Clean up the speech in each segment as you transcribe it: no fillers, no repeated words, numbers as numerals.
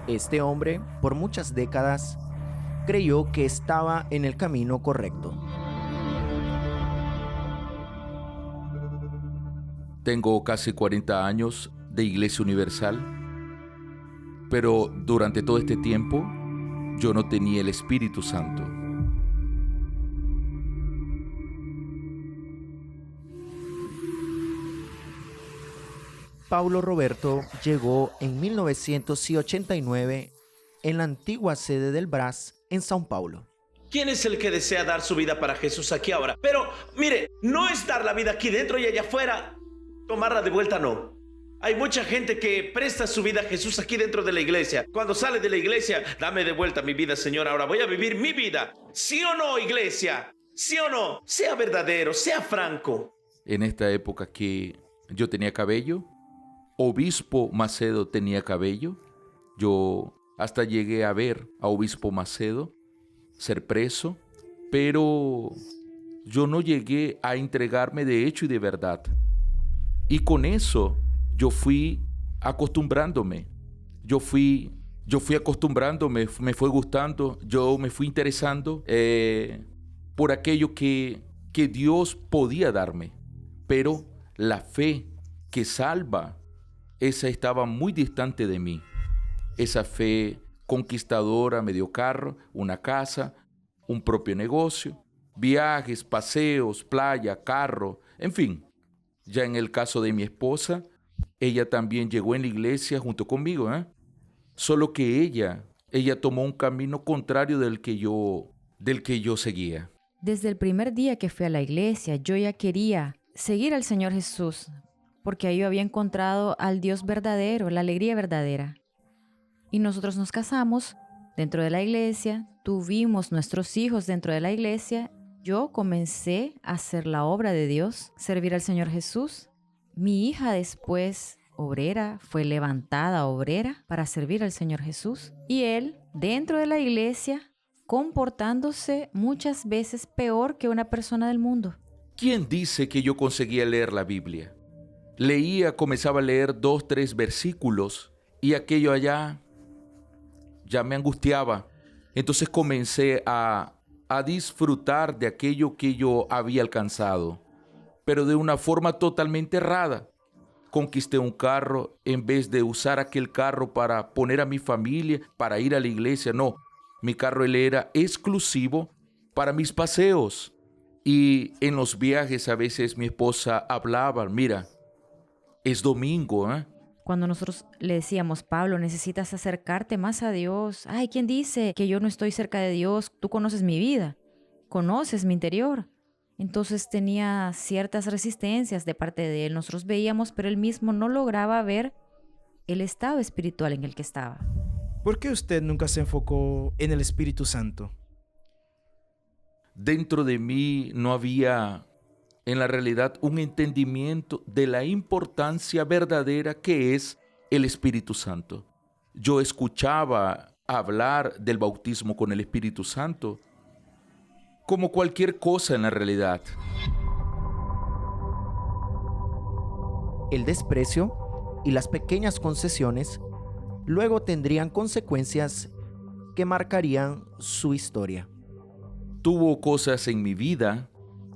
Este hombre, por muchas décadas, creyó que estaba en el camino correcto. Tengo casi 40 años de Iglesia Universal, pero durante todo este tiempo yo no tenía el Espíritu Santo. Paulo Roberto llegó en 1989 en la antigua sede del BRAS en São Paulo. ¿Quién es el que desea dar su vida para Jesús aquí ahora? Pero mire, no es dar la vida aquí dentro y allá afuera, tomarla de vuelta no. Hay mucha gente que presta su vida a Jesús aquí dentro de la iglesia. Cuando sale de la iglesia, dame de vuelta mi vida, Señor. Ahora voy a vivir mi vida. ¿Sí o no, iglesia? ¿Sí o no? Sea verdadero, sea franco. En esta época que yo tenía cabello, Obispo Macedo tenía cabello, yo hasta llegué a ver a Obispo Macedo ser preso, pero yo no llegué a entregarme de hecho y de verdad. Y con eso yo fui acostumbrándome, yo fui acostumbrándome, me fue gustando, yo me fui interesando por aquello que Dios podía darme. Pero la fe que salva, esa estaba muy distante de mí. Esa fe conquistadora me dio carro, una casa, un propio negocio, viajes, paseos, playa, carro, en fin. Ya en el caso de mi esposa, ella también llegó en la iglesia junto conmigo, Solo que ella tomó un camino contrario del que yo seguía. Desde el primer día que fui a la iglesia, yo ya quería seguir al Señor Jesús, porque ahí yo había encontrado al Dios verdadero, la alegría verdadera. Y nosotros nos casamos dentro de la iglesia, tuvimos nuestros hijos dentro de la iglesia. Yo comencé a hacer la obra de Dios, servir al Señor Jesús. Mi hija después, obrera, fue levantada obrera para servir al Señor Jesús. Y él, dentro de la iglesia, comportándose muchas veces peor que una persona del mundo. ¿Quién dice que yo conseguía leer la Biblia? Leía, comenzaba a leer 2, 3 versículos y aquello allá ya me angustiaba. Entonces comencé a disfrutar de aquello que yo había alcanzado, pero de una forma totalmente errada. Conquisté un carro en vez de usar aquel carro para poner a mi familia, para ir a la iglesia. No, mi carro él era exclusivo para mis paseos. Y en los viajes a veces mi esposa hablaba, mira, es domingo, Cuando nosotros le decíamos, Pablo, necesitas acercarte más a Dios. Ay, ¿quién dice que yo no estoy cerca de Dios? Tú conoces mi vida, conoces mi interior. Entonces tenía ciertas resistencias de parte de él. Nosotros veíamos, pero él mismo no lograba ver el estado espiritual en el que estaba. ¿Por qué usted nunca se enfocó en el Espíritu Santo? Dentro de mí no había en la realidad un entendimiento de la importancia verdadera que es el Espíritu Santo. Yo escuchaba hablar del bautismo con el Espíritu Santo como cualquier cosa en la realidad. El desprecio y las pequeñas concesiones luego tendrían consecuencias que marcarían su historia. Tuvo cosas en mi vida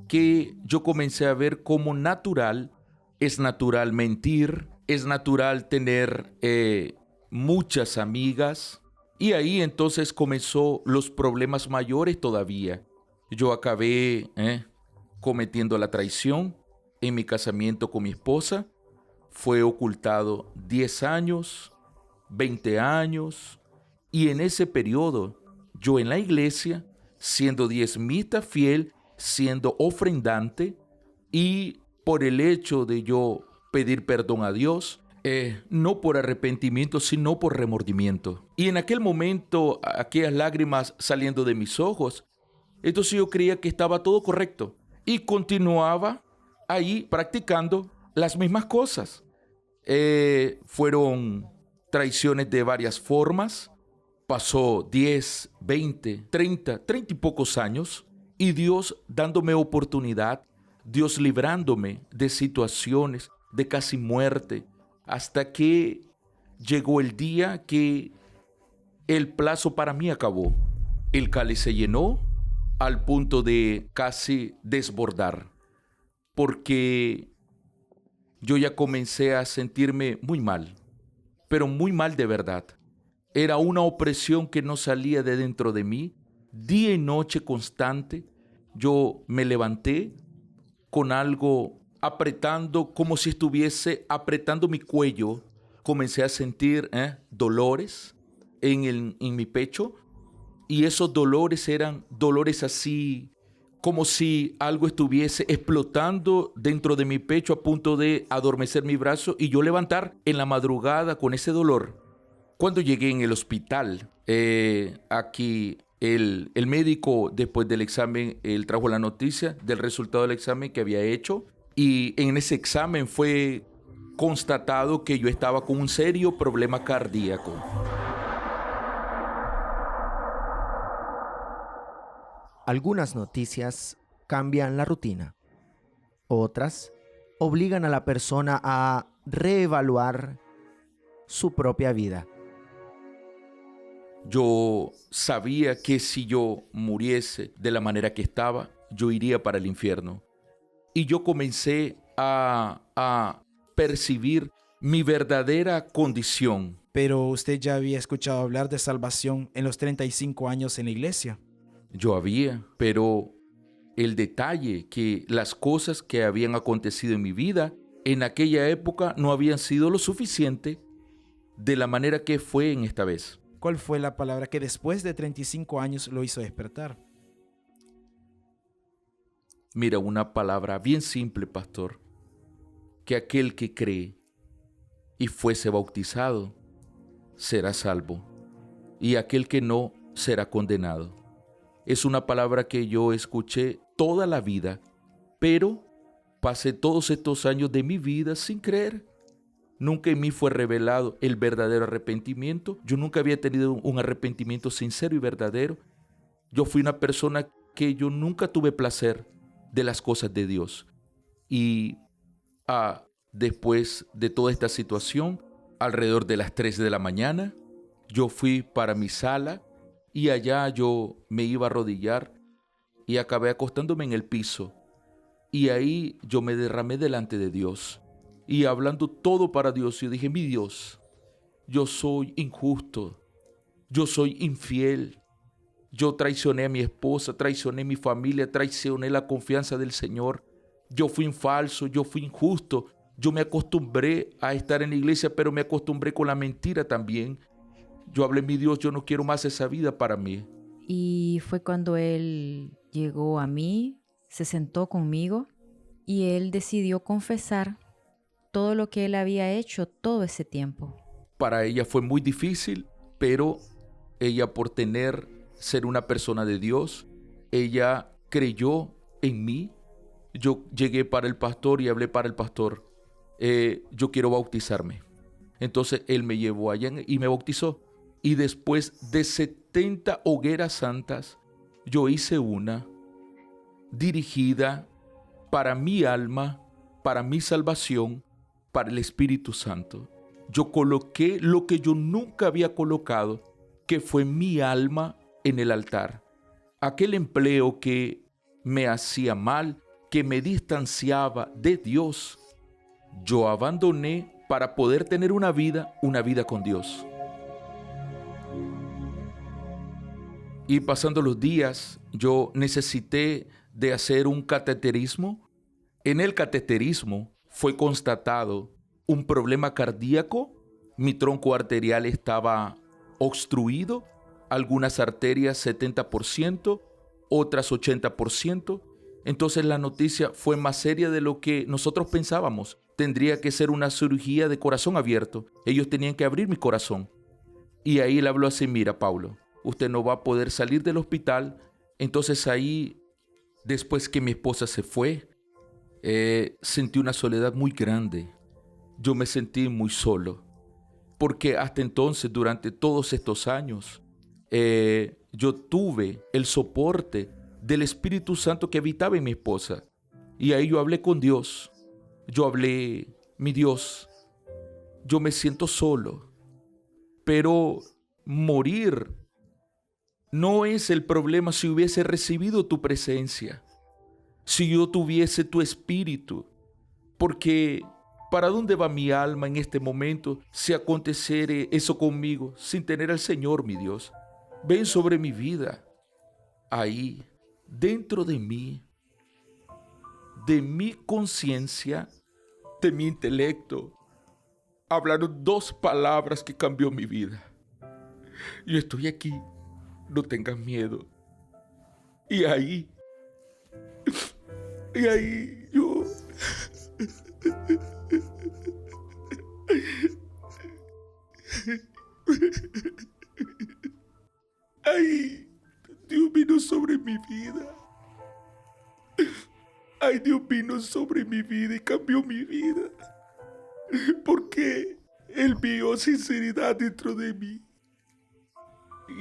que yo comencé a ver como natural. Es natural mentir, es natural tener muchas amigas. Y ahí entonces comenzó los problemas mayores todavía. Yo acabé cometiendo la traición en mi casamiento con mi esposa. Fue ocultado 10 años, 20 años. Y en ese periodo, yo en la iglesia, siendo diezmita fiel, siendo ofrendante, y por el hecho de yo pedir perdón a Dios, no por arrepentimiento, sino por remordimiento. Y en aquel momento, aquellas lágrimas saliendo de mis ojos, entonces yo creía que estaba todo correcto. Y continuaba ahí practicando las mismas cosas. Fueron traiciones de varias formas. Pasó 10, 20, 30 y pocos años. Y Dios dándome oportunidad, Dios librándome de situaciones de casi muerte, hasta que llegó el día que el plazo para mí acabó. El cáliz se llenó al punto de casi desbordar, porque yo ya comencé a sentirme muy mal, pero muy mal de verdad. Era una opresión que no salía de dentro de mí, día y noche constante. Yo me levanté con algo apretando, como si estuviese apretando mi cuello. Comencé a sentir dolores en mi pecho, y esos dolores eran dolores así, como si algo estuviese explotando dentro de mi pecho a punto de adormecer mi brazo y yo levantar en la madrugada con ese dolor. Cuando llegué en el hospital, aquí el médico, después del examen, él trajo la noticia del resultado del examen que había hecho, y en ese examen fue constatado que yo estaba con un serio problema cardíaco. Algunas noticias cambian la rutina. Otras obligan a la persona a reevaluar su propia vida. Yo sabía que si yo muriese de la manera que estaba, yo iría para el infierno. Y yo comencé a percibir mi verdadera condición. Pero usted ya había escuchado hablar de salvación en los 35 años en la iglesia. Yo había, pero el detalle que las cosas que habían acontecido en mi vida en aquella época no habían sido lo suficiente de la manera que fue en esta vez. ¿Cuál fue la palabra que después de 35 años lo hizo despertar? Mira, una palabra bien simple, pastor, que aquel que cree y fuese bautizado será salvo, y aquel que no será condenado. Es una palabra que yo escuché toda la vida, pero pasé todos estos años de mi vida sin creer. Nunca en mí fue revelado el verdadero arrepentimiento. Yo nunca había tenido un arrepentimiento sincero y verdadero. Yo fui una persona que yo nunca tuve placer de las cosas de Dios. Y después de toda esta situación, alrededor de las 3 de la mañana, yo fui para mi sala y allá yo me iba a arrodillar y acabé acostándome en el piso. Y ahí yo me derramé delante de Dios y hablando todo para Dios. Yo dije: mi Dios, yo soy injusto, yo soy infiel, yo traicioné a mi esposa, traicioné a mi familia, traicioné la confianza del Señor. Yo fui falso, yo fui injusto. Yo me acostumbré a estar en la iglesia, pero me acostumbré con la mentira también. Yo hablé: mi Dios, yo no quiero más esa vida para mí. Y fue cuando él llegó a mí, se sentó conmigo y él decidió confesar todo lo que él había hecho todo ese tiempo. Para ella fue muy difícil, pero ella, por ser una persona de Dios, ella creyó en mí. Yo llegué para el pastor y hablé para el pastor: yo quiero bautizarme. Entonces él me llevó allá y me bautizó. Y después de 70 hogueras santas, yo hice una dirigida para mi alma, para mi salvación, para el Espíritu Santo. Yo coloqué lo que yo nunca había colocado, que fue mi alma en el altar. Aquel empleo que me hacía mal, que me distanciaba de Dios, yo abandoné para poder tener una vida con Dios. Y pasando los días, yo necesité de hacer un cateterismo. En el cateterismo fue constatado un problema cardíaco. Mi tronco arterial estaba obstruido, algunas arterias 70%, otras 80%. Entonces la noticia fue más seria de lo que nosotros pensábamos. Tendría que ser una cirugía de corazón abierto. Ellos tenían que abrir mi corazón. Y ahí él habló así: mira, Paulo, usted no va a poder salir del hospital. Entonces ahí, después que mi esposa se fue, sentí una soledad muy grande. Yo me sentí muy solo, porque hasta entonces, durante todos estos años, yo tuve el soporte del Espíritu Santo que habitaba en mi esposa. Y ahí yo hablé con Dios. Yo hablé: mi Dios, yo me siento solo, pero morir no es el problema si hubiese recibido tu presencia, si yo tuviese tu espíritu, porque ¿para dónde va mi alma en este momento si aconteciere eso conmigo sin tener al Señor, mi Dios? Ven sobre mi vida, ahí, dentro de mí, de mi conciencia, de mi intelecto, hablaron 2 palabras que cambió mi vida. Yo estoy aquí, no tengas miedo. Y ahí yo... Ay, Dios vino sobre mi vida. Ay, Dios vino sobre mi vida y cambió mi vida. Porque Él vio sinceridad dentro de mí.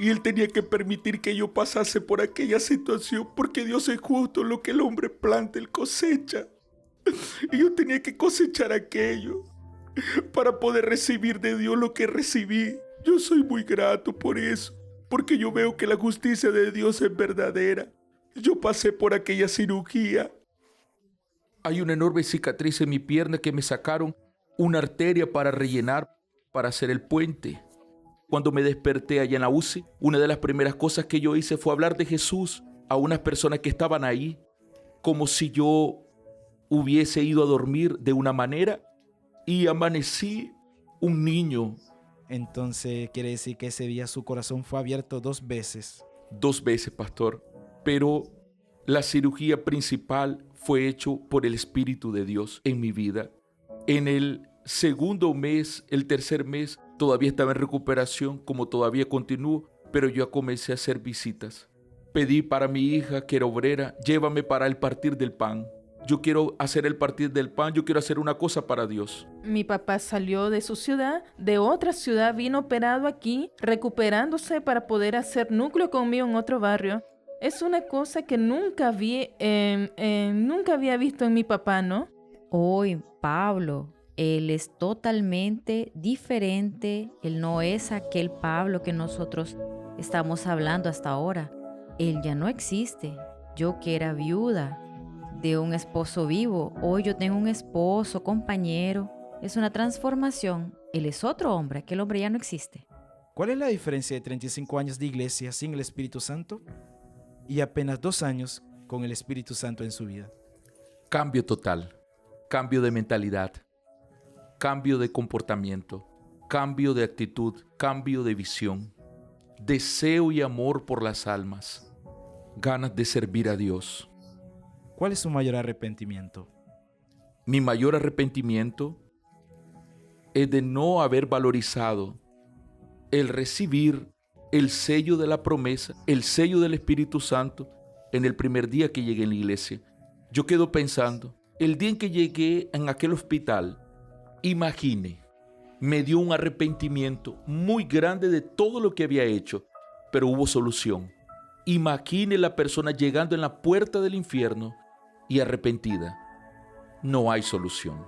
Y Él tenía que permitir que yo pasase por aquella situación, porque Dios es justo, lo que el hombre planta, Él cosecha. Y yo tenía que cosechar aquello para poder recibir de Dios lo que recibí. Yo soy muy grato por eso, porque yo veo que la justicia de Dios es verdadera. Yo pasé por aquella cirugía. Hay una enorme cicatriz en mi pierna que me sacaron una arteria para rellenar, para hacer el puente. Cuando me desperté allá en la UCI, una de las primeras cosas que yo hice fue hablar de Jesús a unas personas que estaban ahí, como si yo hubiese ido a dormir de una manera y amanecí un niño. Entonces quiere decir que ese día su corazón fue abierto 2 veces. 2 veces, pastor. Pero la cirugía principal fue hecho por el Espíritu de Dios en mi vida. En el segundo mes, el tercer mes, todavía estaba en recuperación, como todavía continúo, pero yo comencé a hacer visitas. Pedí para mi hija, que era obrera, llévame para el partir del pan. Yo quiero hacer el partir del pan, yo quiero hacer una cosa para Dios. Mi papá salió de su ciudad, de otra ciudad, vino operado aquí, recuperándose para poder hacer núcleo conmigo en otro barrio. Es una cosa que nunca había visto en mi papá, ¿no? Hoy, Pablo, él es totalmente diferente. Él no es aquel Pablo que nosotros estamos hablando hasta ahora. Él ya no existe. Yo que era viuda de un esposo vivo, hoy yo tengo un esposo, compañero. Es una transformación. Él es otro hombre, aquel hombre ya no existe. ¿Cuál es la diferencia de 35 años de iglesia sin el Espíritu Santo y apenas 2 años con el Espíritu Santo en su vida? Cambio total, cambio de mentalidad, cambio de comportamiento, cambio de actitud, cambio de visión, deseo y amor por las almas, ganas de servir a Dios. ¿Cuál es su mayor arrepentimiento? Mi mayor arrepentimiento es de no haber valorizado el recibir el sello de la promesa, el sello del Espíritu Santo en el primer día que llegué en la iglesia. Yo quedo pensando, el día en que llegué en aquel hospital, imagine, me dio un arrepentimiento muy grande de todo lo que había hecho, pero hubo solución. Imagine la persona llegando en la puerta del infierno y arrepentida. No hay solución.